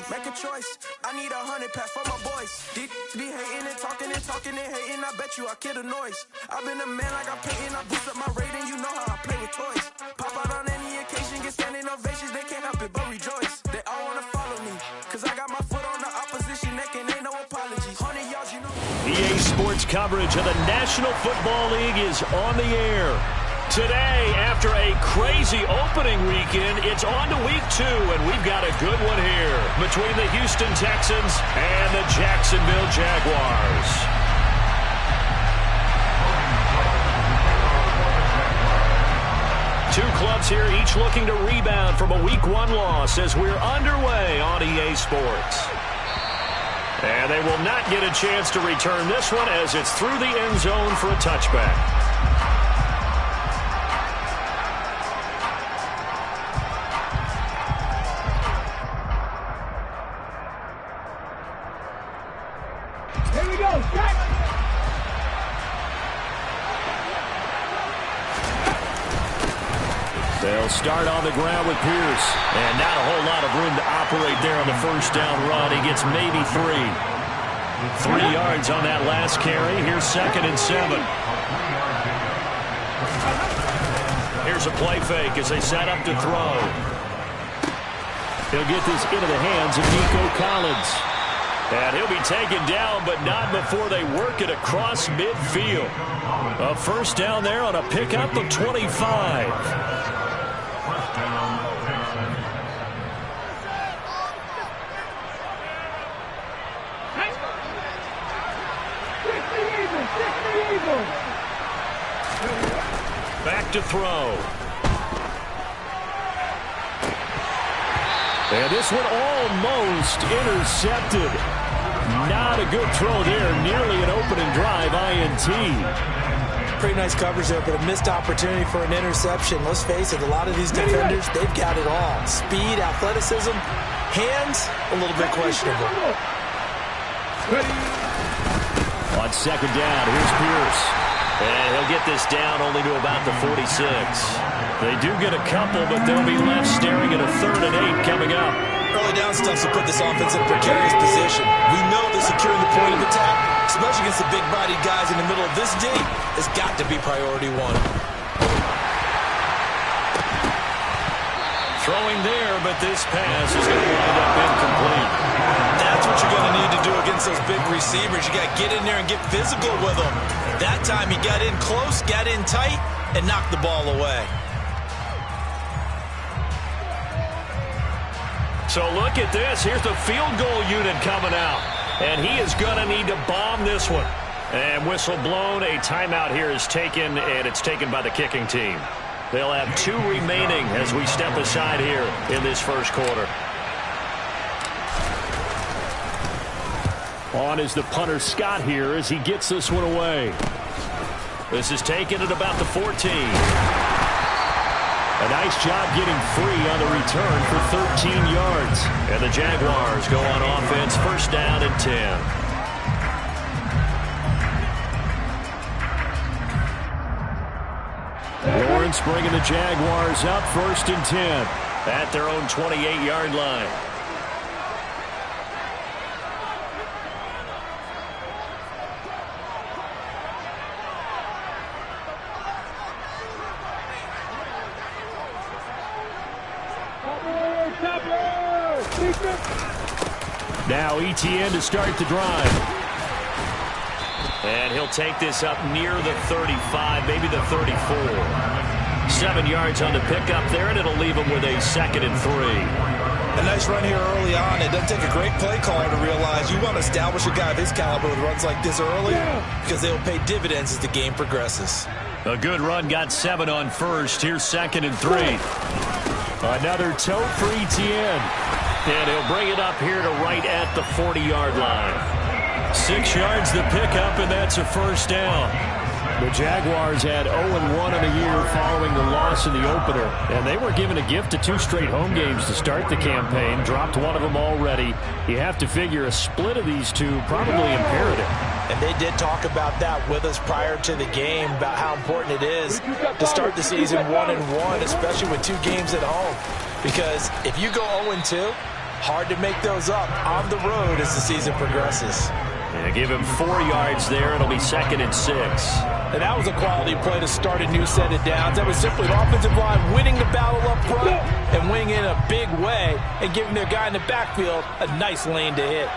Make a choice. I need 100 pass for my boys. These be hating and talking and talking and hating. I bet you I kill the noise. I've been a man like I'm painting. I boost up my rating. You know how I play with toys. Pop out on any occasion, get standing ovations. They can't help it but rejoice. They all wanna follow me, cause I got my foot on the opposition neck and ain't no apologies. 100 yards, you know. EA Sports coverage of the National Football League is on the air. Today, after a crazy opening weekend, it's on to week 2, and we've got a good one here between the Houston Texans and the Jacksonville Jaguars. Two clubs here, each looking to rebound from a Week 1 loss as we're underway on EA Sports. And they will not get a chance to return this one as it's through the end zone for a touchback. They'll start on the ground with Pierce. And not a whole lot of room to operate there on the first down run. He gets maybe 3. 3 yards on that last carry. Here's 2nd and 7. Here's a play fake as they set up to throw. He'll get this into the hands of Nico Collins. And he'll be taken down, but not before they work it across midfield. A first down there on a pickup of 25. Back to throw. And this one almost intercepted. Not a good throw there. Nearly an opening drive, INT. Pretty nice coverage there, but a missed opportunity for an interception. Let's face it, a lot of these defenders, they've got it all. Speed, athleticism, hands, a little bit questionable. On 2nd down, here's Pierce. And he'll get this down only to about the 46. They do get a couple, but they'll be left staring at a 3rd and 8 coming up. Early down stuff to put this offense in a precarious position. We know that securing the point of attack, especially against the big-bodied guys in the middle of this D, has got to be priority 1. Throwing there, but this pass is going to wind up incomplete. That's what you're going to need to do against those big receivers. You got to get in there and get physical with them. That time he got in close, got in tight, and knocked the ball away. So look at this. Here's the field goal unit coming out. And he is going to need to bomb this one. And whistle blown. A timeout here is taken, and it's taken by the kicking team. They'll have 2 remaining as we step aside here in this first quarter. On is the punter Scott here as he gets this one away. This is taken at about the 14. A nice job getting free on the return for 13 yards. And the Jaguars go on offense, first down and 10. Lawrence bringing the Jaguars up, 1st and 10 at their own 28-yard line. Now Etienne to start the drive. And he'll take this up near the 35, maybe the 34. 7 yards on the pickup there, and it'll leave him with a 2nd and 3. A nice run here early on. It doesn't take a great play caller to realize you want to establish a guy of his caliber with runs like this early because they will pay dividends as the game progresses. A good run, got 7 on first. Here's 2nd and 3. Another tote for Etienne. And he'll bring it up here to right at the 40-yard line. 6 yards the pickup, and that's a first down. The Jaguars had 0-1 in a year following the loss in the opener, and they were given a gift of 2 straight home games to start the campaign. Dropped one of them already. You have to figure a split of these two probably imperative. And they did talk about that with us prior to the game, about how important it is to start the season 1-1, especially with 2 games at home. Because if you go 0-2, Hard to make those up on the road as the season progresses. Yeah, give him 4 yards there. It'll be 2nd and 6. And that was a quality play to start a new set of downs. That was simply an offensive line winning the battle up front and winning in a big way and giving their guy in the backfield a nice lane to hit.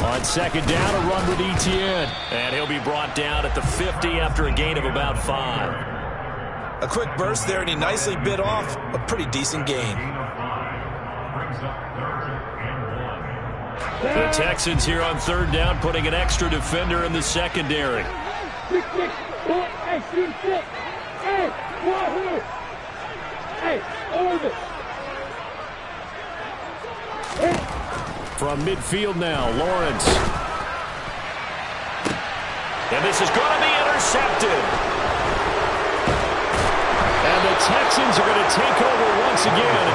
On 2nd down, a run with Etienne. And he'll be brought down at the 50 after a gain of about 5. A quick burst there, and he nicely bit off a pretty decent gain. The Texans here on 3rd down, putting an extra defender in the secondary. From midfield now, Lawrence. And this is going to be intercepted. And the Texans are going to take over once again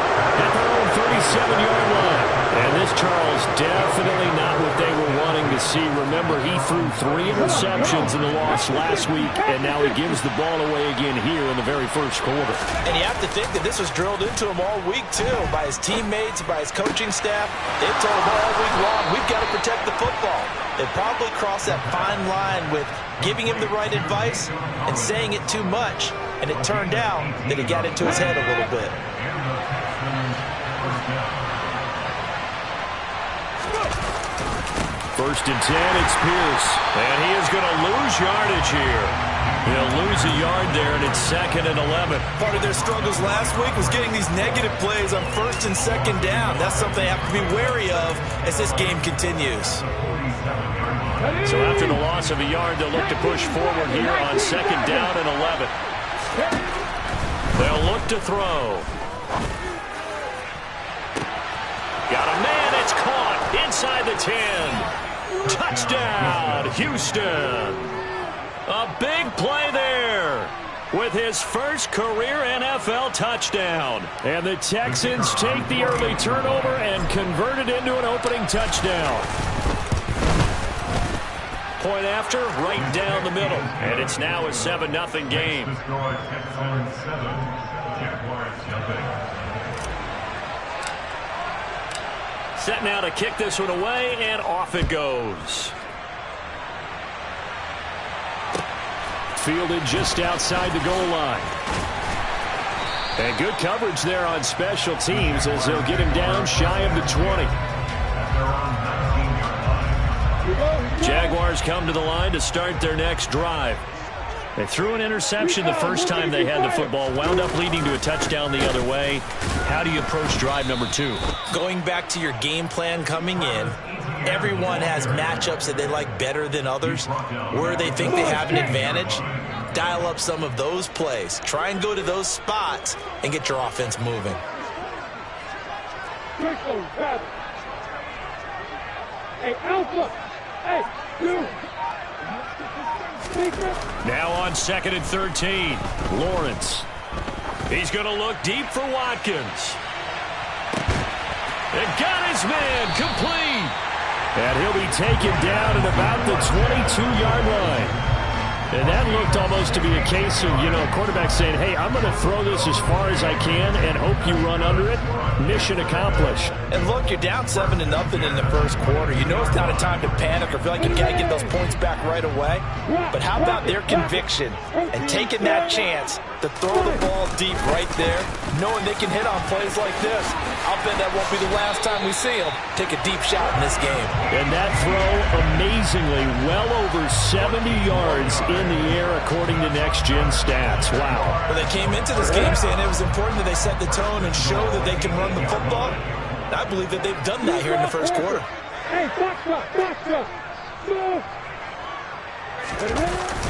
at their own 37-yard line. And this, Charles, definitely not what they were wanting to see. Remember, he threw 3 interceptions in the loss last week, and now he gives the ball away again here in the very first quarter. And you have to think that this was drilled into him all week, too, by his teammates, by his coaching staff. They've told him all week long, we've got to protect the football. They probably crossed that fine line with giving him the right advice and saying it too much. And it turned out that it got into his head a little bit. First and 10, it's Pierce. And he is going to lose yardage here. He'll lose a yard there, and it's 2nd and 11. Part of their struggles last week was getting these negative plays on 1st and 2nd down. That's something they have to be wary of as this game continues. So after the loss of a yard, they'll look to push forward here on 2nd down and 11. They'll look to throw. Got a man, it's caught inside the 10. Touchdown, Houston. A big play there with his first career NFL touchdown. And the Texans take the early turnover and convert it into an opening touchdown. Point after, right down the middle. And it's now a 7-0 game. Set now to kick this one away, and off it goes. Fielded just outside the goal line. And good coverage there on special teams as they'll get him down shy of the 20. Jaguars come to the line to start their next drive. They threw an interception the first time they had the football, wound up leading to a touchdown the other way. How do you approach drive number 2? Going back to your game plan coming in, everyone has matchups that they like better than others, where they think they have an advantage. Dial up some of those plays. Try and go to those spots and get your offense moving. Hey, Alpha! Hey, you! Now on 2nd and 13, Lawrence. He's going to look deep for Watkins. And got his man complete. And he'll be taken down at about the 22-yard line. And that looked almost to be a case of, quarterback saying, hey, I'm going to throw this as far as I can and hope you run under it. Mission accomplished. And look, you're down 7-0 in the first quarter. You know it's not a time to panic or feel like you got to get those points back right away. But how about their conviction and taking that chance to throw the ball deep right there, knowing they can hit on plays like this? I'll bet that won't be the last time we see them take a deep shot in this game. And that throw, amazingly, well over 70 yards in the air, according to Next Gen Stats. Wow. Well, they came into this game saying it was important that they set the tone and show that they can run the football. And I believe that they've done that here in the first quarter. Hey, box.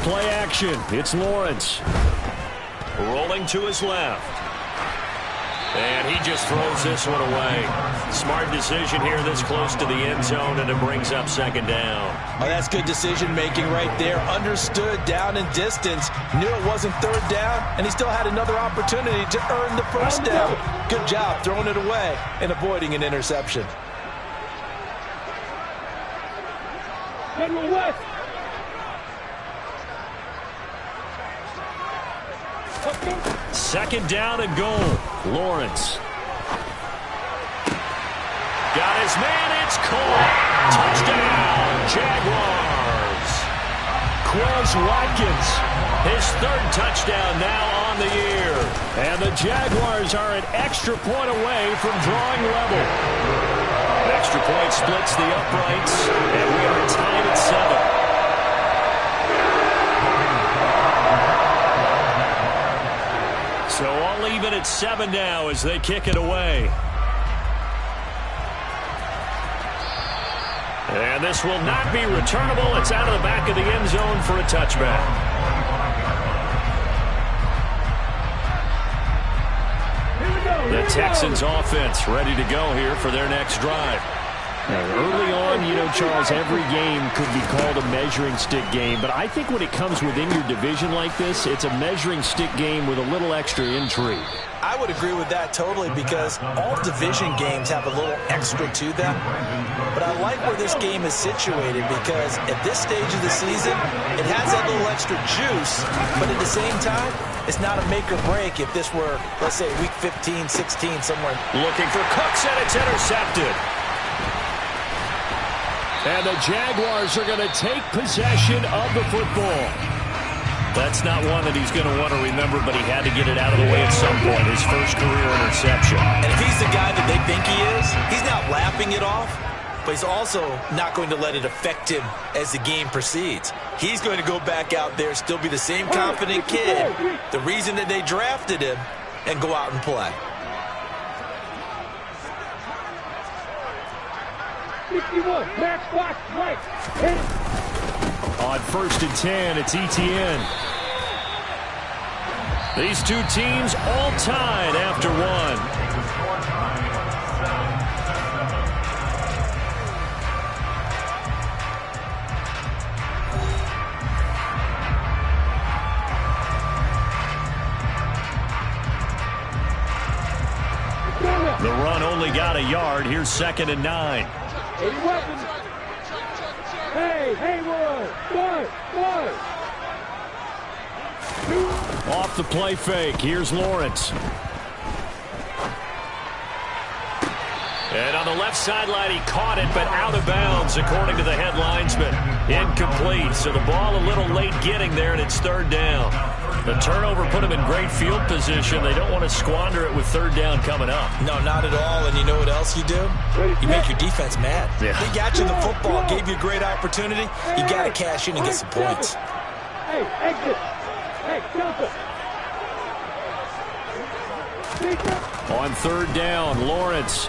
Play action. It's Lawrence. Rolling to his left. And he just throws this one away. Smart decision here this close to the end zone, and it brings up 2nd down. Oh, that's good decision-making right there. Understood down and distance. Knew it wasn't 3rd down, and he still had another opportunity to earn the first down. Good job throwing it away and avoiding an interception. Federal West. Second down and goal. Lawrence. Got his man. It's caught. Touchdown, Jaguars. Quez Watkins, his third touchdown now on the year. And the Jaguars are an extra point away from drawing level. Extra point splits the uprights, and we are tied at 7. So all even at 7 now as they kick it away. And this will not be returnable. It's out of the back of the end zone for a touchback. The Texans offense ready to go here for their next drive. Early on, you know, Charles, every game could be called a measuring stick game. But I think when it comes within your division like this, it's a measuring stick game with a little extra intrigue. I would agree with that totally because all division games have a little extra to them. But I like where this game is situated because at this stage of the season, it has that little extra juice. But at the same time, it's not a make or break if this were, let's say, week 15, 16, somewhere. Looking for Cooks, and it's intercepted. And the Jaguars are going to take possession of the football. That's not one that he's going to want to remember, but he had to get it out of the way at some point. His first career interception. And if he's the guy that they think he is, he's not laughing it off, but he's also not going to let it affect him as the game proceeds. He's going to go back out there, still be the same confident kid, the reason that they drafted him, and go out and play. 61, max box, right. On 1st and 10, it's Etienne. These two teams all tied after one. The run only got a yard. Here's 2nd and 9. Hey, Haywood! Boy! Off the play fake. Here's Lawrence. And on the left sideline, he caught it, but out of bounds, according to the head linesman. Incomplete, so the ball a little late getting there, and it's 3rd down. The turnover put him in great field position. They don't want to squander it with 3rd down coming up. No, not at all, and you know what else you do? You make your defense mad. Yeah. They got you the football, gave you a great opportunity. You got to cash in and get some points. Hey, exit! Hey, jumper! On 3rd down, Lawrence.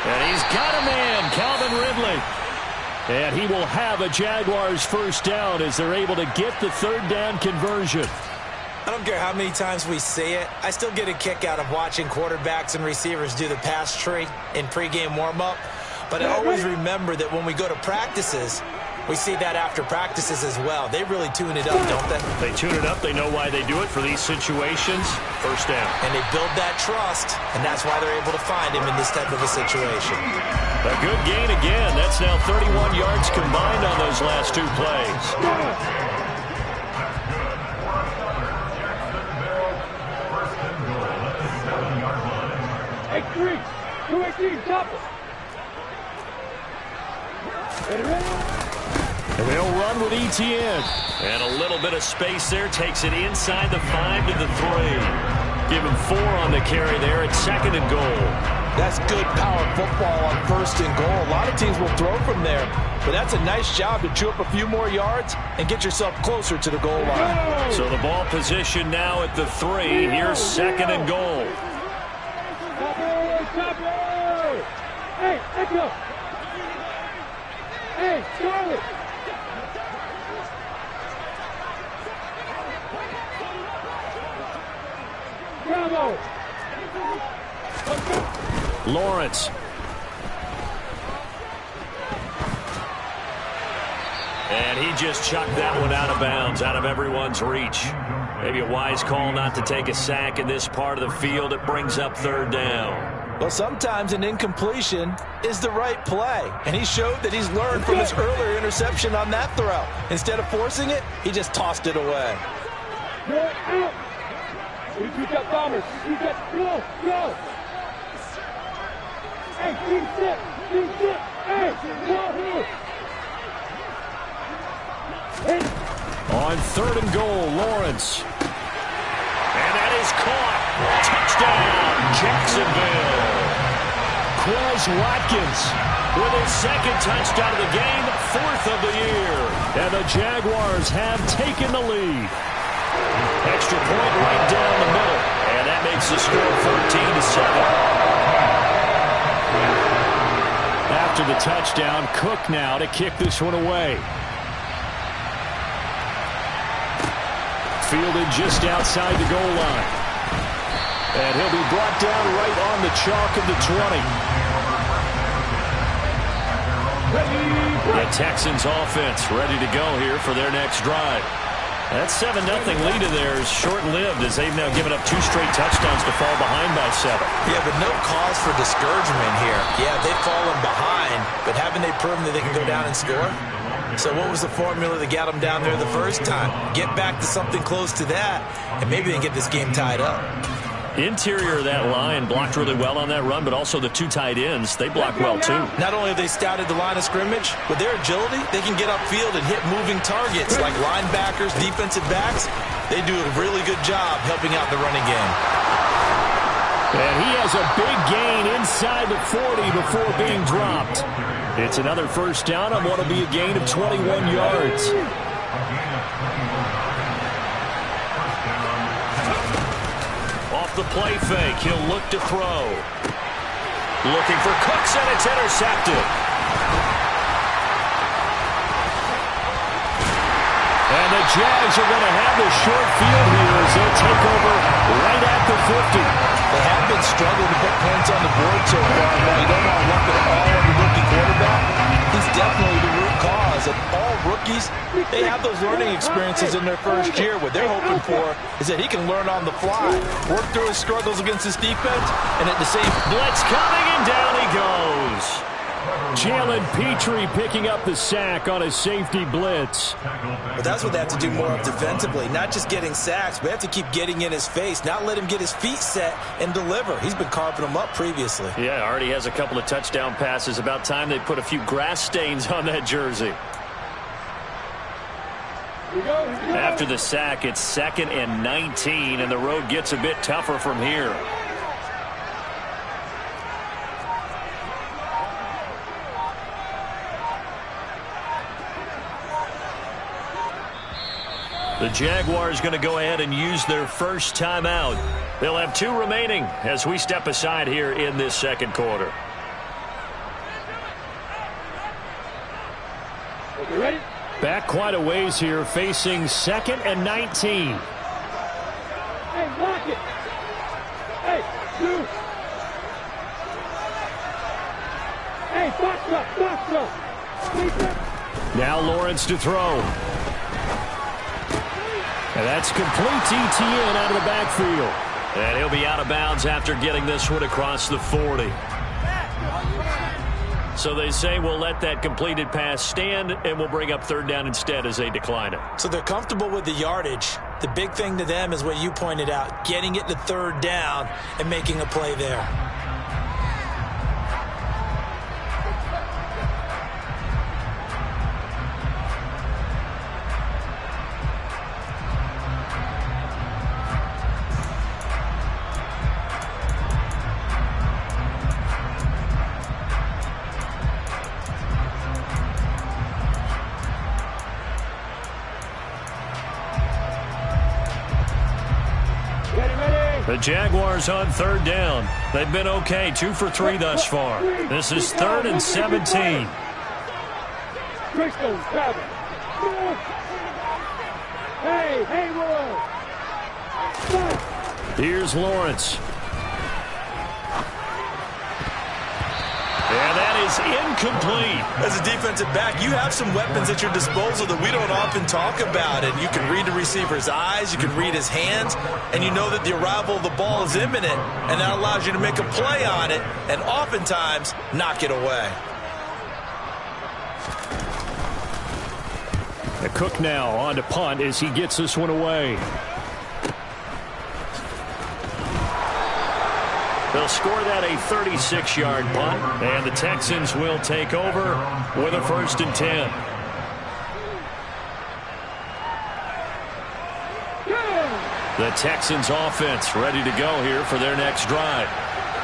And he's got a man, Calvin Ridley. And he will have a Jaguars first down as they're able to get the 3rd down conversion. I don't care how many times we say it. I still get a kick out of watching quarterbacks and receivers do the pass tree in pregame warm-up. But I always remember that when we go to practices, we see that after practices as well. They really tune it up, don't they? They tune it up. They know why they do it for these situations. First down. And they build that trust, and that's why they're able to find him in this type of a situation. A good gain again. That's now 31 yards combined on those last 2 plays. Hey, 218, top it. And they'll run with Etienne. And a little bit of space there. Takes it inside the 5 to the 3. Give him 4 on the carry there at 2nd and goal. That's good power football on 1st and goal. A lot of teams will throw from there, but that's a nice job to chew up a few more yards and get yourself closer to the goal line. So the ball position now at the 3. Here's 2nd and goal. Hey, Echo! Hey, Charlie! Bravo! Lawrence. And he just chucked that one out of bounds, out of everyone's reach. Maybe a wise call not to take a sack in this part of the field. It brings up 3rd down. Well, sometimes an incompletion is the right play, and he showed that he's learned from his earlier interception on that throw. Instead of forcing it, he just tossed it away. You're out. You got bombers. You got go. Hey, team sit. Hey, go. On 3rd and goal, Lawrence. And that is caught. Touchdown, Jacksonville. Quez Watkins with his 2nd touchdown of the game, 4th of the year. And the Jaguars have taken the lead. Extra point right down the middle. And that makes the score 14-7. After the touchdown, Cook now to kick this one away. Fielded just outside the goal line. And he'll be brought down right on the chalk of the 20. The Texans offense ready to go here for their next drive. That 7-0 lead of theirs short-lived as they've now given up 2 straight touchdowns to fall behind by 7. Yeah, but no cause for discouragement here. Yeah, they've fallen behind, but haven't they proven that they can go down and score? So what was the formula that got them down there the first time? Get back to something close to that, and maybe they get this game tied up. Interior of that line blocked really well on that run, but also the 2 tight ends, they block well too. Not only have they scouted the line of scrimmage, with their agility, they can get upfield and hit moving targets like linebackers, defensive backs. They do a really good job helping out the running game. And he has a big gain inside the 40 before being dropped. It's another first down on what will be a gain of 21 yards. Off the play fake, he'll look to throw. Looking for Cooks, and it's intercepted. And the Jags are going to have the short field here as they'll take over right at the 50. They have been struggling to put points on the board so far. While you don't want to look at all on the rookie quarterback, he's definitely the root cause. And all rookies, they have those learning experiences in their first year. What they're hoping for is that he can learn on the fly, work through his struggles against his defense, and at the same blitz coming, and down he goes. Jalen Petrie picking up the sack on a safety blitz. But that's what they have to do more of defensively, not just getting sacks, but they have to keep getting in his face, not let him get his feet set and deliver. He's been carving them up previously. Yeah, already has a couple of touchdown passes. About time they put a few grass stains on that jersey. After the sack, it's 2nd and 19, and the road gets a bit tougher from here. The Jaguars going to go ahead and use their first timeout. They'll have 2 remaining as we step aside here in this 2nd quarter. Okay, ready? Back quite a ways here, facing 2nd and 19. Hey, lock it. Hey, 2. Hey, box up. Now Lawrence to throw. And that's complete to Etienne out of the backfield. And he'll be out of bounds after getting this one across the 40. So they say we'll let that completed pass stand, and we'll bring up 3rd down instead as they decline it. So they're comfortable with the yardage. The big thing to them is what you pointed out, getting it to 3rd down and making a play there. The Jaguars on 3rd down. They've been okay, 2 for 3 thus far. This is 3rd and 17. Hey, Roy. Here's Lawrence. And that is incomplete. As a defensive back, you have some weapons at your disposal that we don't often talk about. And you can read the receiver's eyes, you can read his hands, and you know that the arrival of the ball is imminent, and that allows you to make a play on it and oftentimes knock it away. The Cook now on to punt as he gets this one away. They'll score that a 36-yard punt, and the Texans will take over with a 1st and 10. The Texans offense ready to go here for their next drive.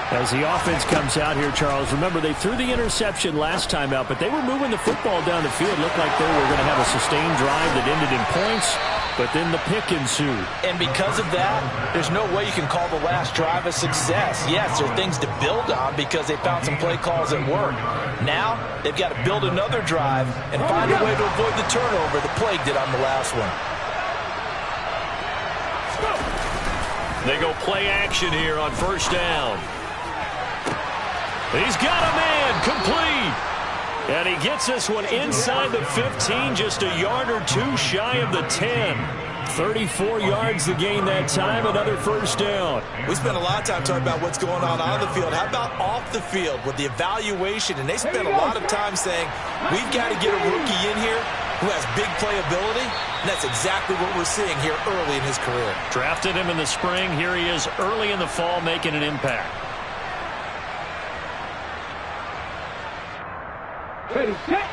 As the offense comes out here, Charles, remember they threw the interception last time out, but they were moving the football down the field. It looked like they were going to have a sustained drive that ended in points, but then the pick ensued. And because of that, there's no way you can call the last drive a success. Yes, there are things to build on because they found some play calls that work. Now, they've got to build another drive and find a way to avoid the turnover the Plague did on the last one. They go play action here on 1st down. He's got a man, complete. And he gets this one inside the 15, just a yard or two shy of the 10. 34 yards the gain that time, another 1st down. We spent a lot of time talking about what's going on the field. How about off the field with the evaluation? And they spent a lot of time saying, we've got to get a rookie in here who has big playability, and that's exactly what we're seeing here early in his career. Drafted him in the spring. Here he is early in the fall making an impact. Ready, set.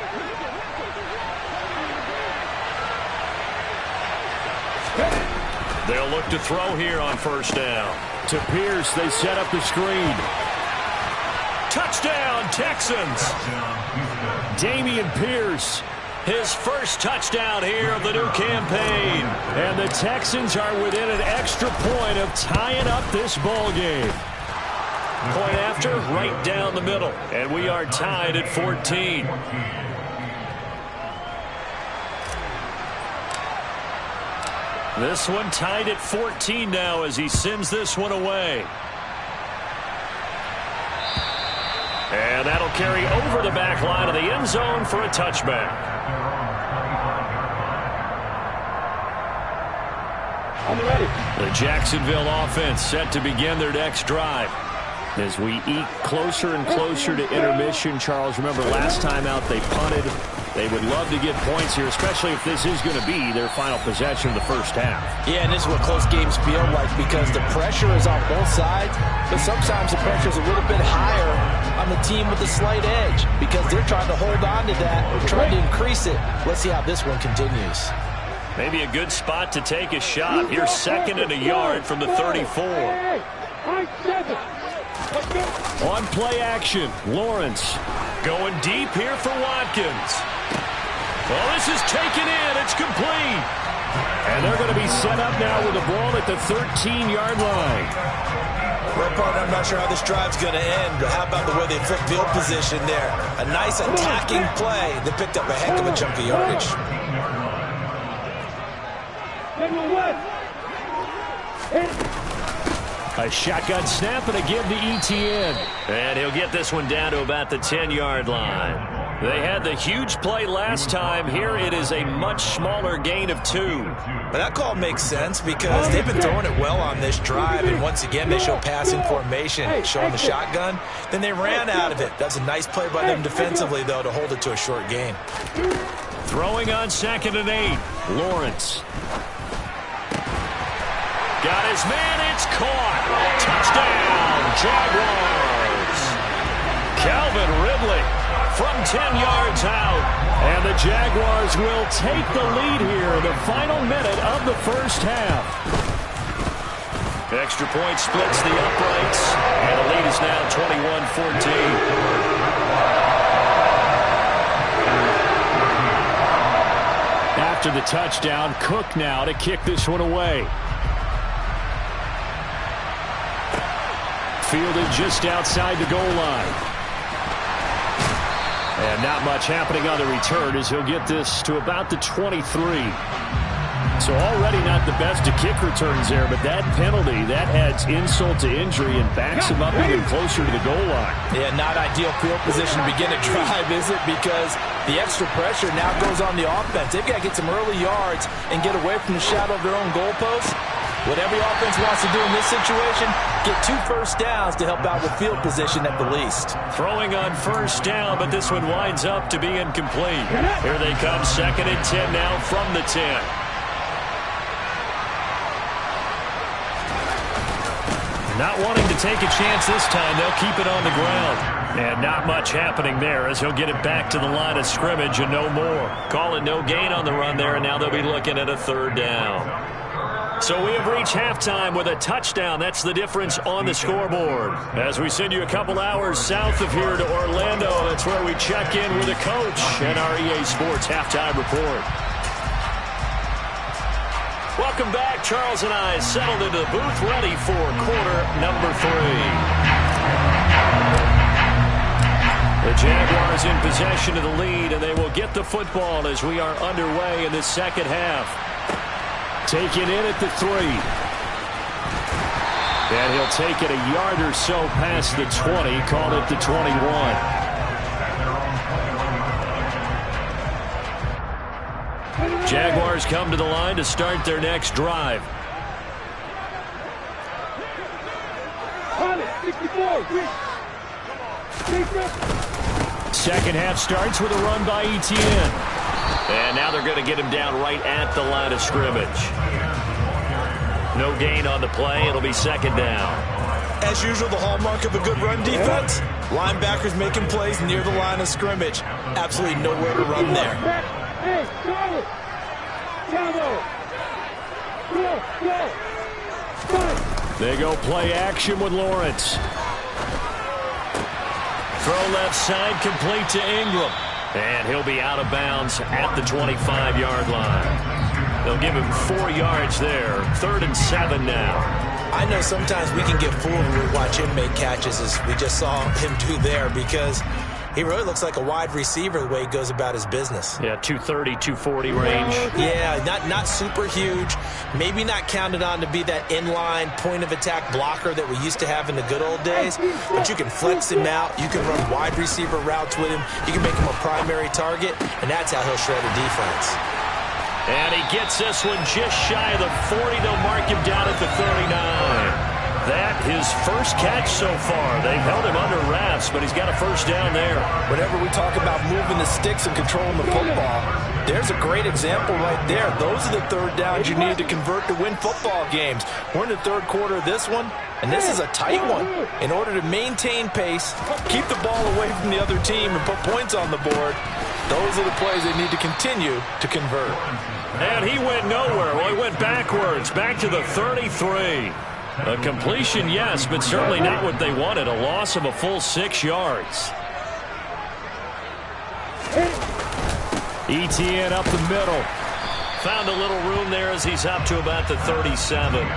They'll look to throw here on 1st down. To Pierce, they set up the screen. Touchdown, Texans. Dameon Pierce, his 1st touchdown here of the new campaign. And the Texans are within an extra point of tying up this ball game. Point after, right down the middle. And we are tied at 14. This one tied at 14 now as he sends this one away. And that'll carry over the back line of the end zone for a touchback. I'm ready. The Jacksonville offense set to begin their next drive. As we eat closer and closer to intermission, Charles, remember last time out they punted. They would love to get points here, especially if this is going to be their final possession of the 1st half. Yeah, and this is what close games feel like because the pressure is on both sides, but sometimes the pressure is a little bit higher on the team with the slight edge because they're trying to hold on to that, trying to increase it. Let's see how this one continues. Maybe a good spot to take a shot. Here's 2nd and a yard from the 34. On play action, Lawrence going deep here for Watkins. Well, this is taken in. It's complete. And they're going to be set up now with the ball at the 13-yard line. Well, partner, I'm not sure how this drive's going to end, but how about the way they flip field position there? A nice attacking play that picked up a heck of a chunk of yardage. A shotgun snap and a give to Etienne. And he'll get this one down to about the 10-yard line. They had the huge play last time. Here it is a much smaller gain of 2. But that call makes sense because they've been throwing it well on this drive. And once again, they show passing formation, showing the shotgun. Then they ran out of it. That's a nice play by them defensively, though, to hold it to a short gain. Throwing on 2nd and 8. Lawrence. Got his man. It's caught. Touchdown, Jaguars. Calvin Ridley from 10 yards out. And the Jaguars will take the lead here in the final minute of the 1st half. Extra point splits the uprights. And the lead is now 21-14. After the touchdown, Cook now to kick this one away. Fielded just outside the goal line. And not much happening on the return as he'll get this to about the 23. So already not the best to kick returns there, but that penalty, that adds insult to injury and backs him up even closer to the goal line. Yeah, not ideal field position to begin a drive, is it? Because the extra pressure now goes on the offense. They've got to get some early yards and get away from the shadow of their own goalposts. What every offense wants to do in this situation, get 2 first downs to help out with field position at the least. Throwing on first down, but this one winds up to be incomplete. Here they come, 2nd and 10 now from the 10. Not wanting to take a chance this time, they'll keep it on the ground. And not much happening there as he'll get it back to the line of scrimmage and no more. Call it no gain on the run there, and now they'll be looking at a 3rd down. So we have reached halftime with a touchdown. That's the difference on the scoreboard. As we send you a couple hours south of here to Orlando, that's where we check in with the coach and our EA Sports Halftime Report. Welcome back. Charles and I settled into the booth, ready for quarter number 3. The Jaguars in possession of the lead, and they will get the football as we are underway in the second half. Taken in at the 3. And he'll take it a yard or so past the 20, call it the 21. Jaguars come to the line to start their next drive. 2nd half starts with a run by Etienne. And now they're going to get him down right at the line of scrimmage. No gain on the play. It'll be 2nd down. As usual, the hallmark of a good run defense, linebackers making plays near the line of scrimmage. Absolutely nowhere to run there. They go play action with Lawrence. Throw left side, complete to Ingram. And he'll be out of bounds at the 25-yard line. They'll give him 4 yards there. 3rd and 7 now. I know sometimes we can get fooled when we watch him make catches, as we just saw him do there, because he really looks like a wide receiver the way he goes about his business. Yeah, 230, 240 range. Yeah, not super huge. Maybe not counted on to be that inline point-of-attack blocker that we used to have in the good old days. But you can flex him out. You can run wide receiver routes with him. You can make him a primary target, and that's how he'll shred a defense. And he gets this one just shy of the 40. They'll mark him down at the 39. That his first catch so far. They've held him under wraps, but he's got a first down there. Whenever we talk about moving the sticks and controlling the football, there's a great example right there. Those are the 3rd downs you need to convert to win football games. We're in the 3rd quarter of this one, and this is a tight one. In order to maintain pace, keep the ball away from the other team, and put points on the board, those are the plays they need to continue to convert. And he went nowhere. Well, he went backwards, back to the 33. A completion, yes, but certainly not what they wanted. A loss of a full 6 yards. Etienne up the middle. Found a little room there as he's up to about the 37.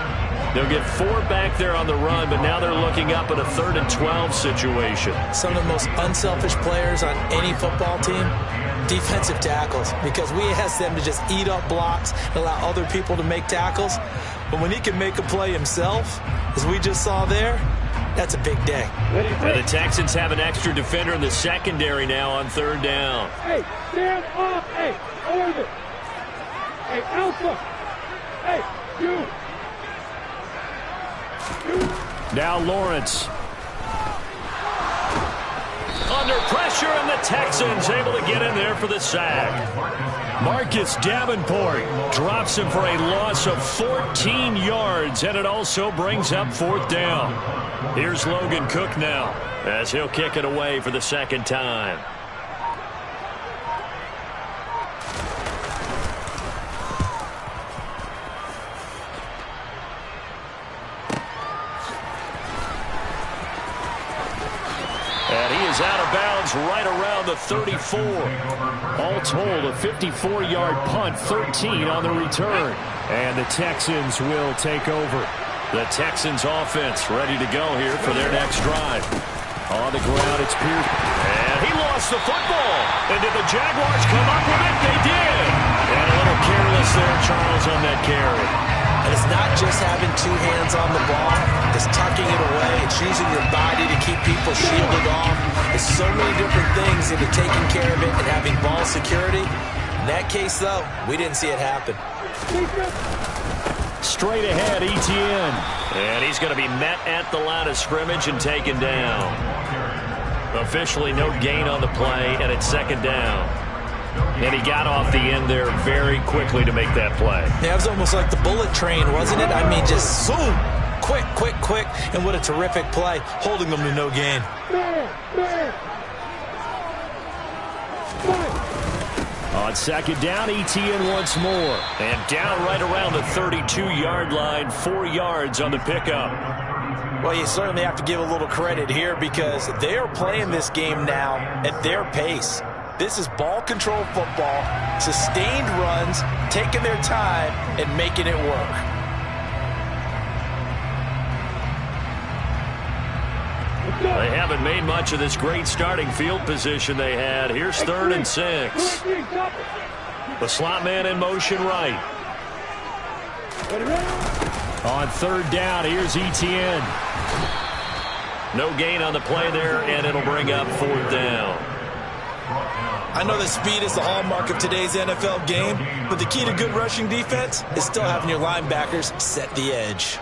They'll get 4 back there on the run, but now they're looking up at a 3rd and 12 situation. Some of the most unselfish players on any football team, defensive tackles, because we ask them to just eat up blocks and allow other people to make tackles. But when he can make a play himself, as we just saw there, that's a big day. And the Texans have an extra defender in the secondary now on 3rd down. Hey, stand up. Hey, over. Hey, Alpha. Hey, you. Now Lawrence. Under pressure, and the Texans able to get in there for the sack. Marcus Davenport drops him for a loss of 14 yards, and it also brings up 4th down. Here's Logan Cook now as he'll kick it away for the 2nd time. And he is out of bounds right around the 34. All told, a 54-yard punt, 13 on the return. And the Texans will take over. The Texans offense ready to go here for their next drive. On the ground, it's Pierce. And he lost the football. And did the Jaguars come up with it? They did. And a little careless loss there, Charles, on that carry. And it's not just having two hands on the ball. It's tucking it away. It's using your body to keep people shielded off. There's so many different things into taking care of it and having ball security. In that case, though, we didn't see it happen. Straight ahead, Etienne. And he's going to be met at the line of scrimmage and taken down. Officially no gain on the play, and it's second down. And he got off the end there very quickly to make that play. Yeah, it was almost like the bullet train, wasn't it? I mean, just zoom. Quick, quick, quick. And what a terrific play, holding them to no gain. On second down, Etienne once more. And down right around the 32-yard line, 4 yards on the pickup. Well, you certainly have to give a little credit here because they are playing this game now at their pace. This is ball control football, sustained runs, taking their time, and making it work. They haven't made much of this great starting field position they had. Here's 3rd and 6. The slot man in motion right. On 3rd down, here's Etienne. No gain on the play there, and it'll bring up 4th down. I know that speed is the hallmark of today's NFL game, but the key to good rushing defense is still having your linebackers set the edge.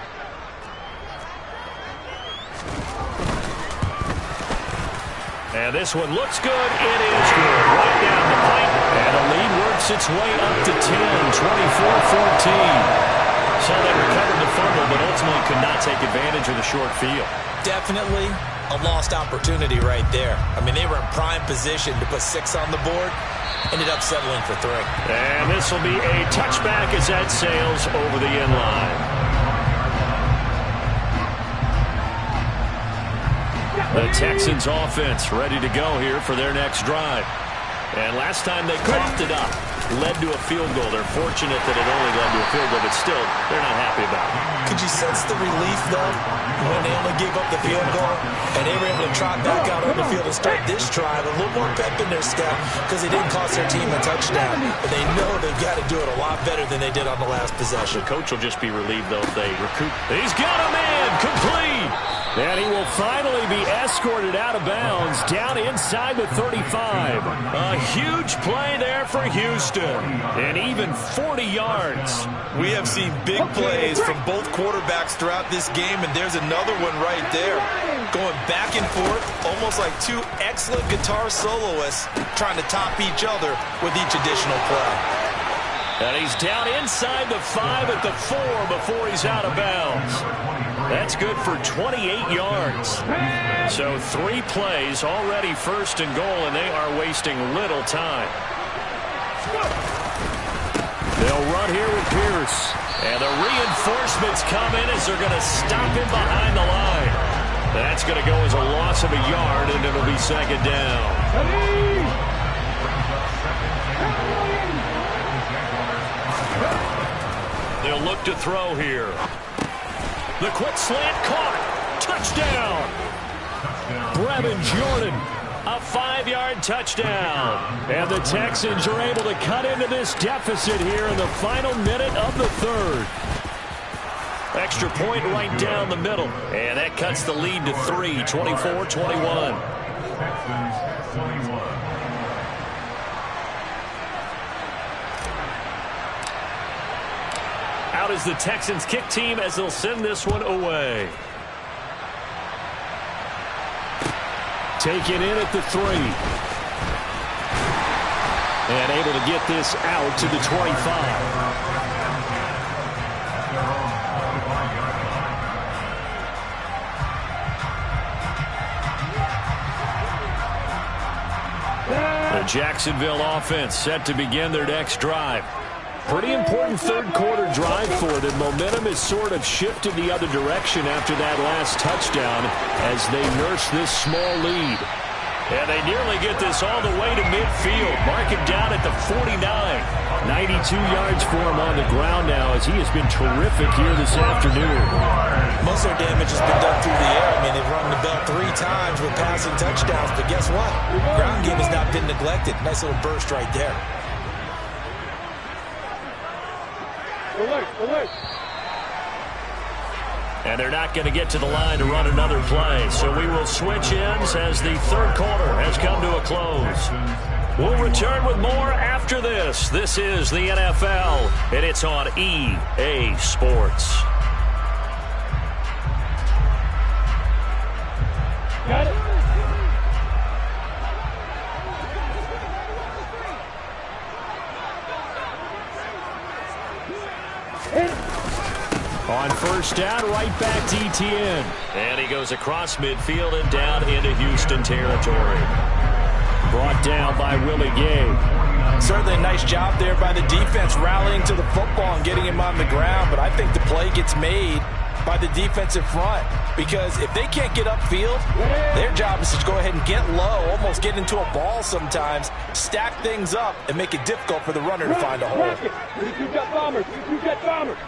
And this one looks good. It is good. Right down the pipe. And the lead works its way up to 10, 24-14. So they recovered the fumble, but ultimately could not take advantage of the short field. Definitely a lost opportunity right there. I mean, they were in prime position to put 6 on the board. Ended up settling for 3. And this will be a touchback as that sails over the end line. The Texans offense ready to go here for their next drive. And last time they coughed it up, led to a field goal. They're fortunate that it only led to a field goal, but still, they're not happy about it. Could you sense the relief, though, when they only gave up the field goal and they were able to trot back out on the field and start this drive? A little more pep in their step because it didn't cost their team a touchdown. But they know they've got to do it a lot better than they did on the last possession. The coach will just be relieved, though, if they recoup. He's got a man complete. And he will finally be escorted out of bounds down inside the 35. A huge play there for Houston. And even 40 yards. We have seen big plays from both quarterbacks throughout this game, and there's another one right there. Going back and forth, almost like 2 excellent guitar soloists trying to top each other with each additional play. And he's down inside the 5 at the 4 before he's out of bounds. That's good for 28 yards. So 3 plays, already 1st and goal, and they are wasting little time. They'll run here with Pierce. And the reinforcements come in as they're going to stop him behind the line. That's going to go as a loss of a yard, and it'll be 2nd down. They'll look to throw here. The quick slant caught. Touchdown. Brevin Jordan, a 5-yard touchdown. And the Texans are able to cut into this deficit here in the final minute of the 3rd. Extra point right down the middle. And that cuts the lead to 3, 24-21. Out is the Texans kick team as they'll send this one away. Taken in at the 3. And able to get this out to the 25. The Jacksonville offense set to begin their next drive. Pretty important 3rd quarter drive for them. Momentum has sort of shifted the other direction after that last touchdown as they nurse this small lead. And they nearly get this all the way to midfield. Mark him down at the 49. 92 yards for him on the ground now as he has been terrific here this afternoon. Most of their damage has been done through the air. I mean, they've rung the bell 3 times with passing touchdowns. But guess what? Ground game has not been neglected. Nice little burst right there. And they're not going to get to the line to run another play. So we will switch ends as the third quarter has come to a close. We'll return with more after this. This is the NFL, and it's on EA Sports. Got it. On first down, right back to Etienne. And he goes across midfield and down into Houston territory. Brought down by Willie Gay. Certainly a nice job there by the defense rallying to the football and getting him on the ground. But I think the play gets made by the defensive front, because if they can't get upfield, their job is to go ahead and get low, almost get into a ball sometimes, stack things up, and make it difficult for the runner to find a hole. You got bombers. You got bombers.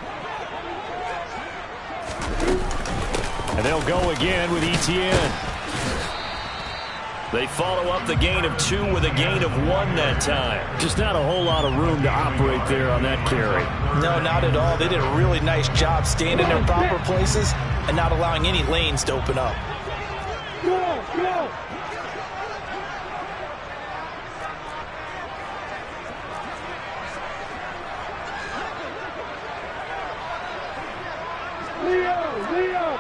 And they'll go again with Etienne. They follow up the gain of 2 with a gain of 1 that time. Just not a whole lot of room to operate there on that carry. No, not at all. They did a really nice job staying in their proper places and not allowing any lanes to open up. Go, go. Leo,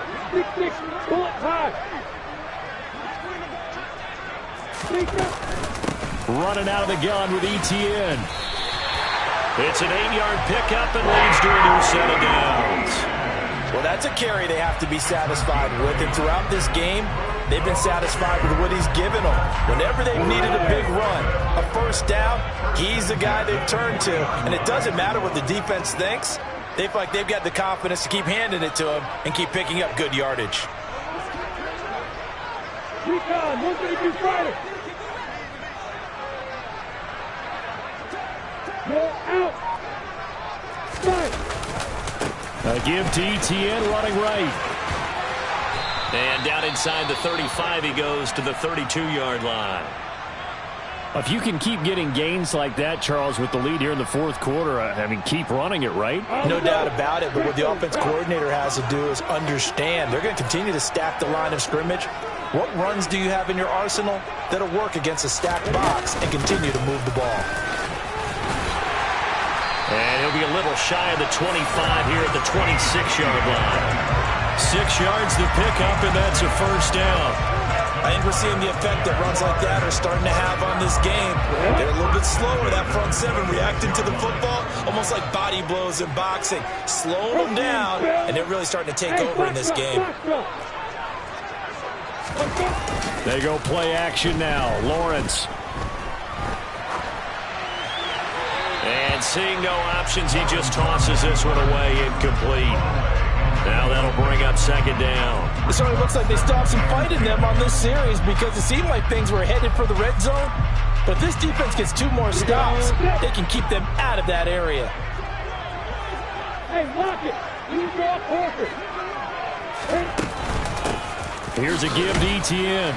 six, bullet high. Running out of the gun with Etienne. It's an 8-yard pickup and leads to a new set of downs. Well, that's a carry they have to be satisfied with. And throughout this game, they've been satisfied with what he's given them. Whenever they've needed a big run, a first down, he's the guy they've turned to. And it doesn't matter what the defense thinks. They feel like they've got the confidence to keep handing it to him and keep picking up good yardage. Recon, 132 fighter. Go out. Fight. A give to Etienne running right. And down inside the 35 he goes to the 32-yard line. If you can keep getting gains like that, Charles, with the lead here in the fourth quarter, I mean, keep running it, right? No doubt about it, but what the offense coordinator has to do is understand. They're going to continue to stack the line of scrimmage. What runs do you have in your arsenal that'll work against a stacked box and continue to move the ball? And he'll be a little shy of the 25 here at the 26-yard line. 6 yards to pick up, and that's a first down. I think we're seeing the effect that runs like that are starting to have on this game. They're a little bit slower, that front seven, reacting to the football, almost like body blows in boxing. Slowing them down, and they're really starting to take over in this game. They go play action now. Lawrence. And seeing no options, he just tosses this one away, incomplete. Now that'll bring up second down. It certainly looks like they still have some fight in them on this series, because it seemed like things were headed for the red zone. But if this defense gets 2 more stops, they can keep them out of that area. Hey, lock it. You go up Horford. Here's a give to Etienne.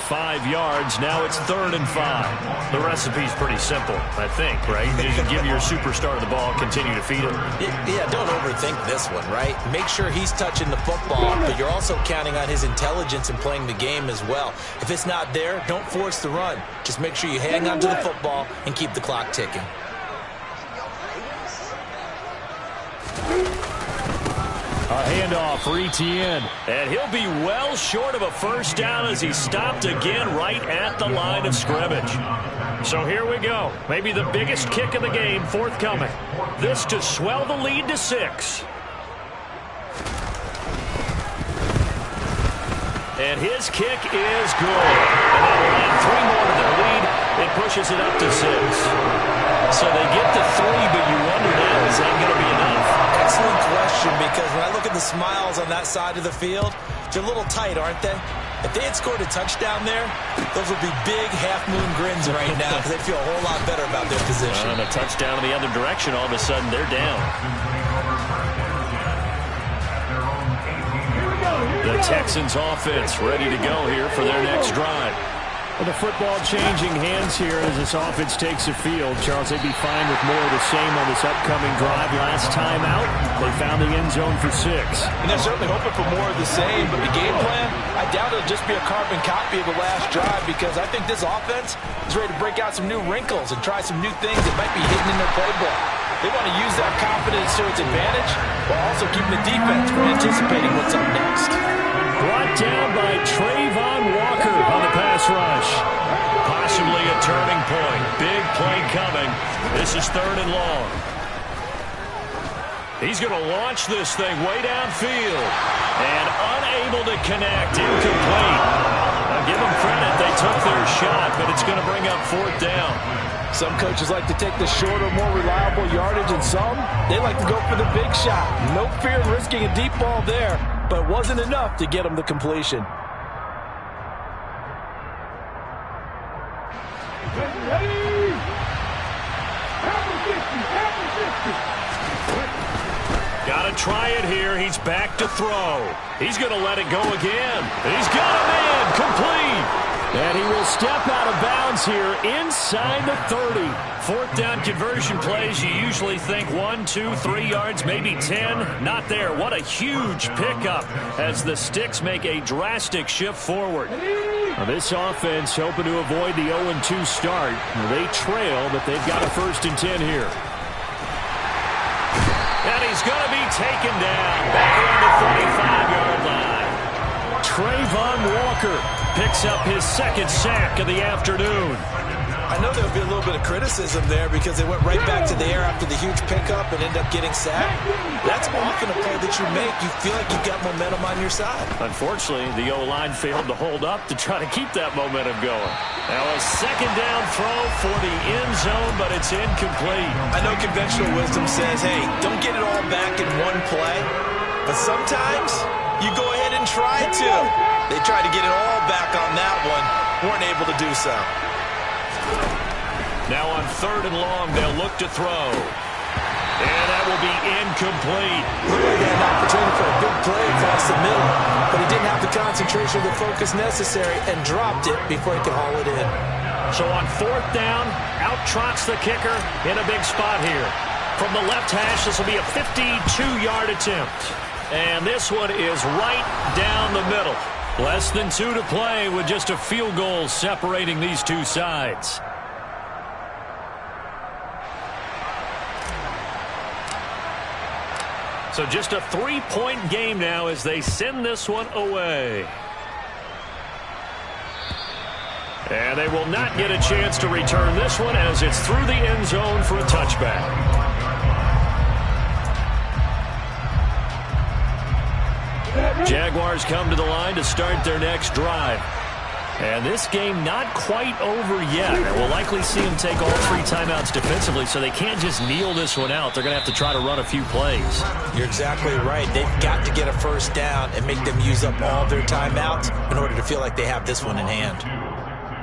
5 yards. Now it's 3rd and 5. The recipe's pretty simple, I think, right? Just give your superstar the ball, continue to feed him. Yeah, don't overthink this one, right? Make sure he's touching the football, but you're also counting on his intelligence in playing the game as well. If it's not there, don't force the run. Just make sure you hang on to the football and keep the clock ticking. A handoff for Etienne. And he'll be well short of a first down as he's stopped again right at the line of scrimmage. So here we go. Maybe the biggest kick of the game forthcoming. This to swell the lead to 6. And his kick is good. And that will add 3 more to their lead. It pushes it up to 6. So they get to 3, but you wonder now, is that going to be enough? Excellent question, because when I look at the smiles on that side of the field, they're a little tight, aren't they? If they had scored a touchdown there, those would be big half-moon grins right now, because they feel a whole lot better about their position. And a touchdown in the other direction, all of a sudden they're down. The Texans offense ready to go here for their next drive. Well, the football changing hands here as this offense takes the field. Charles, they'd be fine with more of the same on this upcoming drive. Last time out, they found the end zone for 6. And they're certainly hoping for more of the same, but the game plan, I doubt it'll just be a carbon copy of the last drive, because I think this offense is ready to break out some new wrinkles and try some new things that might be hidden in their playbook. They want to use that confidence to its advantage while also keeping the defense from anticipating what's up next. Brought down by Trayvon Walker on the pass rush. Possibly a turning point. Big play coming. This is 3rd and long. He's going to launch this thing way downfield. And unable to connect. Incomplete. Now give them credit. They took their shot, but it's going to bring up 4th down. Some coaches like to take the shorter, more reliable yardage, and some, they like to go for the big shot. No fear in risking a deep ball there, but it wasn't enough to get them the completion. Got to try it here. He's back to throw. He's going to let it go again. He's got a man complete. And he will step out of bounds here inside the 30. 4th down conversion plays, you usually think 1, 2, 3 yards, maybe 10. Not there. What a huge pickup as the Sticks make a drastic shift forward. Now this offense hoping to avoid the 0-2 start. They trail, but they've got a 1st and 10 here. And he's going to be taken down back around the 35-yard line. Trayvon Walker picks up his 2nd sack of the afternoon. I know there'll be a little bit of criticism there because they went right back to the air after the huge pickup and end up getting sacked. That's often a play that you make. You feel like you've got momentum on your side. Unfortunately, the O-line failed to hold up to try to keep that momentum going. Now a 2nd down throw for the end zone, but it's incomplete. I know conventional wisdom says, hey, don't get it all back in one play. But sometimes you go ahead and try to. They tried to get it all back on that one. Weren't able to do so. Now on 3rd and long, they'll look to throw. And that will be incomplete. Looked like he had an opportunity for a big play across the middle, but he didn't have the concentration or the focus necessary and dropped it before he could haul it in. So on 4th down, out trots the kicker in a big spot here. From the left hash, this will be a 52-yard attempt. And this one is right down the middle. Less than 2 to play with just a field goal separating these two sides. So just a 3-point game now as they send this one away. And they will not get a chance to return this one as it's through the end zone for a touchback. Jaguars come to the line to start their next drive. And this game not quite over yet. We'll likely see them take all 3 timeouts defensively, so they can't just kneel this one out. They're going to have to try to run a few plays. You're exactly right. They've got to get a 1st down and make them use up all their timeouts in order to feel like they have this one in hand.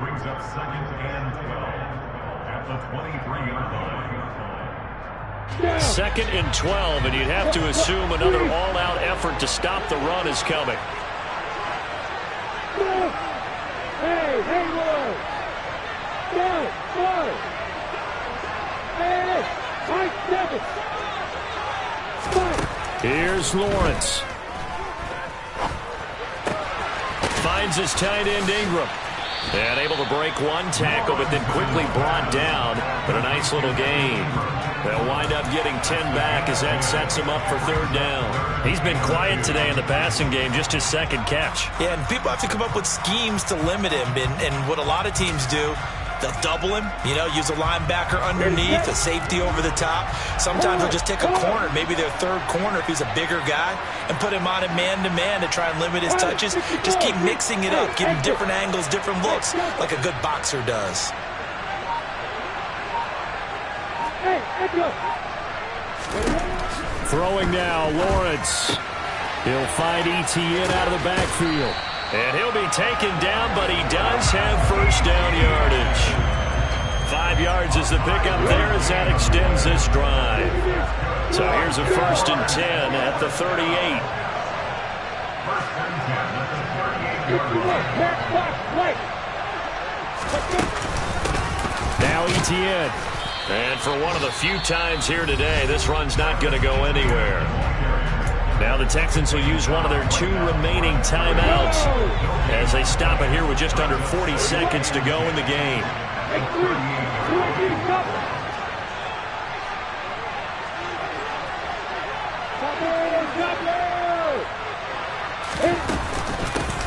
Brings up 2nd and 12 at the 23-yard line. 2nd and 12, and you'd have to assume another all-out effort to stop the run is coming. Hey, boy! Go! Hey, Mike Davis! Here's Lawrence. Finds his tight end Ingram. And able to break one tackle, but then quickly brought down. But a nice little gain. They'll wind up getting 10 back as that sets him up for 3rd down. He's been quiet today in the passing game, just his 2nd catch. Yeah, and people have to come up with schemes to limit him. And what a lot of teams do, they'll double him, use a linebacker underneath, a safety over the top. Sometimes they'll just take a corner, maybe their 3rd corner if he's a bigger guy, and put him on a man-to-man to try and limit his touches. Just keep mixing it up, give him different angles, different looks, like a good boxer does. Throwing now, Lawrence. He'll find Etienne out of the backfield. And he'll be taken down, but he does have 1st down yardage. 5 yards is the pickup there as that extends this drive. So here's a 1st and 10 at the 38. Now Etienne. And for one of the few times here today, this run's not going to go anywhere. Now the Texans will use one of their 2 remaining timeouts as they stop it here with just under 40 seconds to go in the game.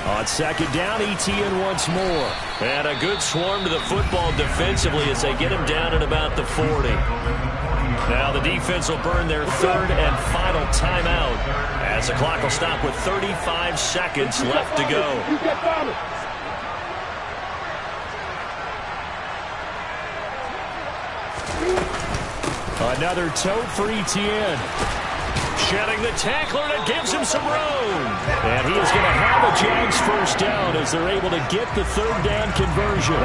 On second down, Etienne once more. And a good swarm to the football defensively as they get him down at about the 40. Now the defense will burn their 3rd and final timeout as the clock will stop with 35 seconds left to go. Another toe for Etienne. Shedding the tackler, and it gives him some room. And he is going to have a Jags first down as they're able to get the 3rd down conversion.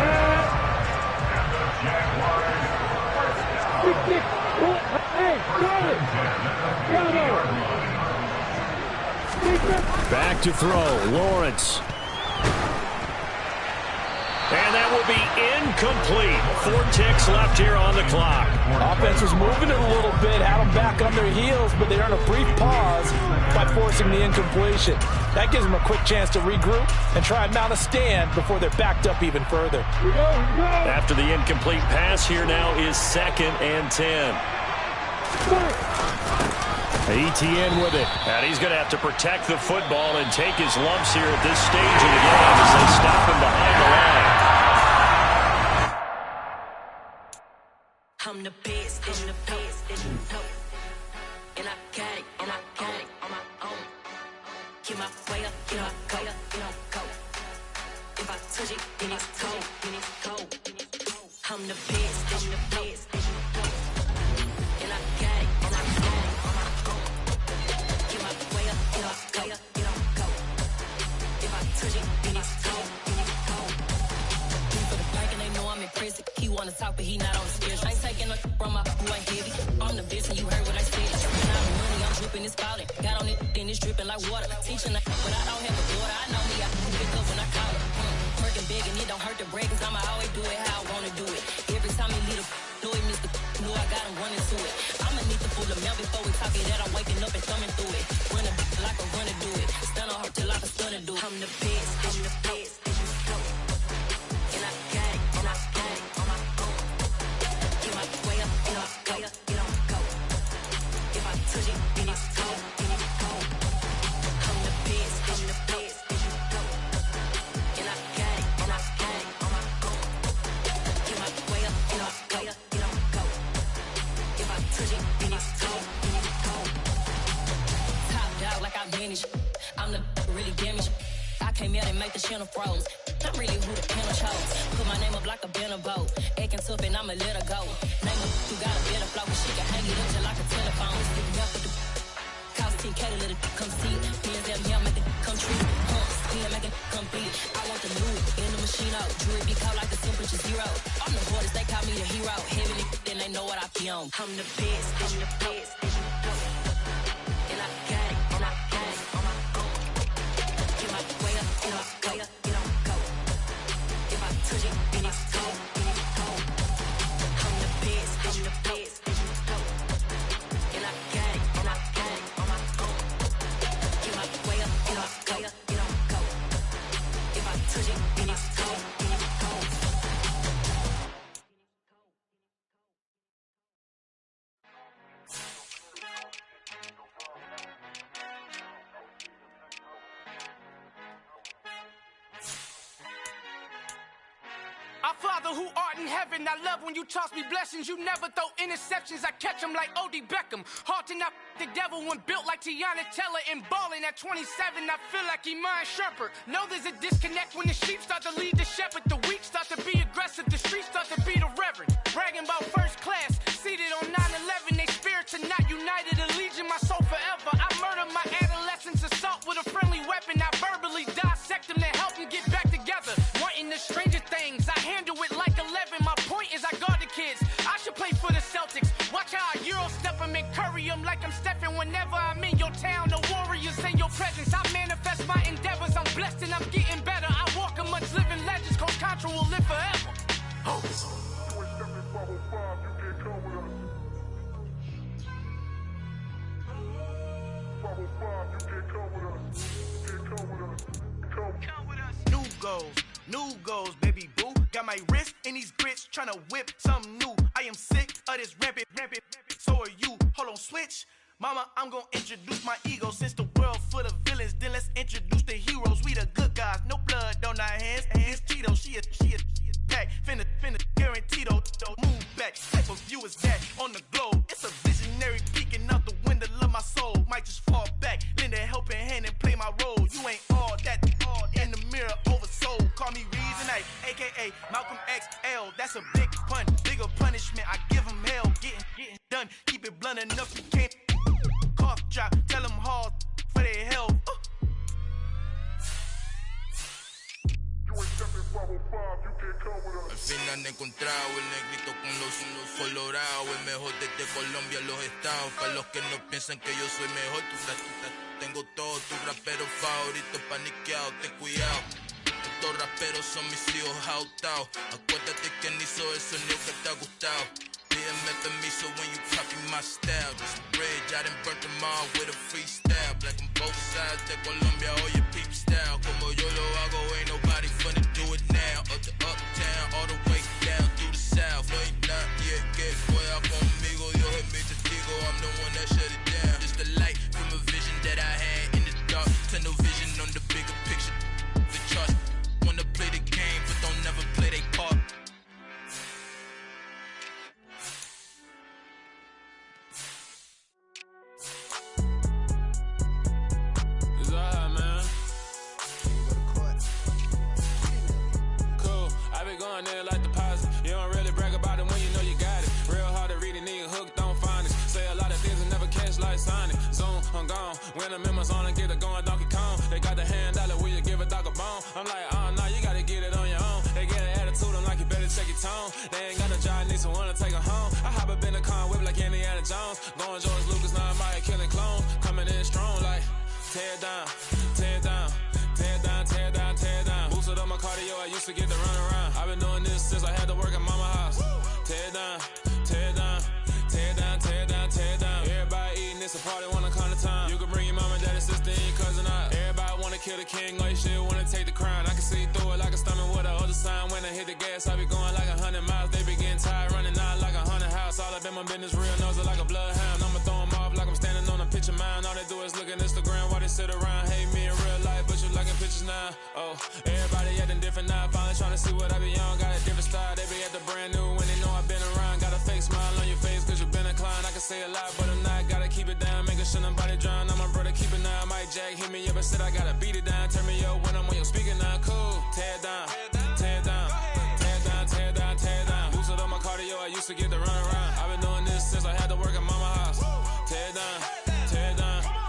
Back to throw, Lawrence. And that will be incomplete. 4 ticks left here on the clock. Offense was moving it a little bit, had them back on their heels, but they earned a brief pause by forcing the incompletion. That gives them a quick chance to regroup and try and mount a stand before they're backed up even further. After the incomplete pass, here now is 2nd and 10. Etienne with it. And he's going to have to protect the football and take his lumps here at this stage of the game as they stop him behind the line. I'm the best, I'm the best, and I got it on my own. Get my way up, get my go. If I touch it, then it's cold. I'm the best, and I got it on my own. Get my way up, get my go. If I touch it, then it's cold. For the bank and they know I'm impressive. He wanna talk, but he not on the stairs. I ain't taking no from my who ain't heavy. I'm the best, and you heard what I said. When I'm money, I'm dripping, it's falling. Got on it, then it's dripping like water. Teaching, but I don't have a daughter. I know me, I can pick up when I call it. Working big, and it don't hurt the break, 'cause I'ma always do it how I wanna do it. Every time he lead a know he missed the know I got him running to it. I'ma need to pull him out before we talk it that I'm waking up and thumbing through it. Running like a runner do it. Stun on her till I can stun and do it. I'm the best, I'm the best. And I got it on my own. Get my way up, get on go. If I touch it, then it's cold. I'm the best, I'm the best. And I got it on my own. Get my way up, get on go. If I touch it, then it's cold. Top dog like I manage. I'm the really damaged. I came out and make the channel froze. I'm really who the panel chose. Put my name up like a banner boat. Acting tough and I'ma let her go. Name her who got a better flow. She can hang it up till like a telephone. Sticking up with the cost 10K to let it come see. Hands down here, make it come true. Spin, make it come beat. I want the Louis in the machine out. Jewelry be cold like the temperature 0. I'm the hardest, they call me the hero. Heavy then they know what I be on. I'm the best, I'm the best. And I got it on my own. Get my way up, get on go. If I touch it, then it's cold. I'm the best, I'm the best. And I got it on my own. Get my way up, get on go. If I touch it, then it's cold. Our Father who art in heaven, I love when you toss me blessings. You never throw interceptions, I catch them like O.D. Beckham. Hard to not the devil when built like Tiana Teller. And balling at 27, I feel like Iman Shumpert. Know there's a disconnect when the sheep start to lead the shepherd. The weak start to be aggressive, the streets start to be the reverend. Bragging about first class, seated on 9/11. They spirits are not united, a legion, my soul forever. I murdered my adolescence, assault with a friendly weapon. I verbally dissect them to help them get back together. Wanting the stranger things, I handle it like 11. My point is I guard the kids. I should play for the Celtics. Watch how I Euro step them and curry them like I'm stepping. Whenever I'm in your town, the Warriors in your presence. I manifest my endeavors. I'm blessed and I'm getting better. I walk amongst living legends. Coach Contra will live forever. New goals, baby boo. Got my wrist in these grits, tryna whip something new. I am sick of this rampant. So are you. Hold on, switch. Mama, I'm gonna introduce my ego. Since the world full of villains, then let's introduce the heroes. We the good guys, no blood on our hands. It's Cheeto, she a pack. Finna guarantee though. Move back. Type of view is that on the globe? It's a visionary peeking out the window of my soul. Might just fall back, lend a helping hand and play my role. You ain't all that in the mirror oversold. Call me Reasonite, aka Malcolm XL. That's a big pun, bigger punishment. I give him hell, getting done. Keep it blunt enough, you can't cough drop. Tell them hard for their health. Al fin han encontrado el negrito con los colorados, el mejor desde Colombia, los estados. Para los que no piensan que yo soy mejor, tengo todos tus raperos favoritos paniqueados, ten cuidado. Estos raperos son mis hijos jautados. Acuérdate que ni hizo el sonido que te ha gustado. Pídeme permiso when you copy my style. This bridge, I done burnt them all with a freestyle. Black on both sides de Colombia, oye peep style. Como yo lo hago, ain't nobody finna do it now. Up to uptown, all the way down through the south. No hay nadie que pueda conmigo, Dios es mi testigo. I'm the one that shut it down. Just the light from a vision that I had in the dark. Tunnel vision on the bigger picture. The charts wanna play the game, but don't never play their part. Going there like deposit. You don't really brag about it when you know you got it. Real hard to read a nigga hook, don't find it. Say a lot of things and never catch like Sonic. Zoom, I'm gone. When I'm in my zone and get it going Donkey Kong. They got the hand dollar, will you give a dog a bone? I'm like, oh no, you gotta get it on your own. They get an attitude, I'm like, you better check your tone. They ain't got no job, need someone to take her home. I hop up in the car, whip like Indiana Jones. Going George Lucas, now I'm out killing clones. Coming in strong like, tear down, tear down. Tear down, tear down, tear down. Boosted up my cardio, I used to get to run around. I've been doing this since I had to work at mama house. Tear down, tear down, tear down, tear down, tear down. Everybody eating, it's a party, wanna come to time. You can bring your mama, daddy, sister, and your cousin out. Everybody wanna kill the king, or you shit wanna take the crown. I can see through it like a stomach with a other sign. When I hit the gas, I be going like 100 miles. They be getting tired, running out like 100 house. All up in my business, real nose like a bloodhound. I'ma throw them off like I'm standing on a picture mound. All they do is look at Instagram while they sit around. Hate me in real life, but you liking pictures now. Oh, everybody acting different now. Finally trying to see what I be on. Got a different style, they be at the brand new when they know I've been around. Got a fake smile on your face cause you been inclined. I can say a lot, but I'm not. Gotta keep it down, making sure nobody drown. I'm my brother, keep it now. Mike Jack hit me up and said I gotta beat it down. Turn me up when I'm on your speaker now. Cool, tear down.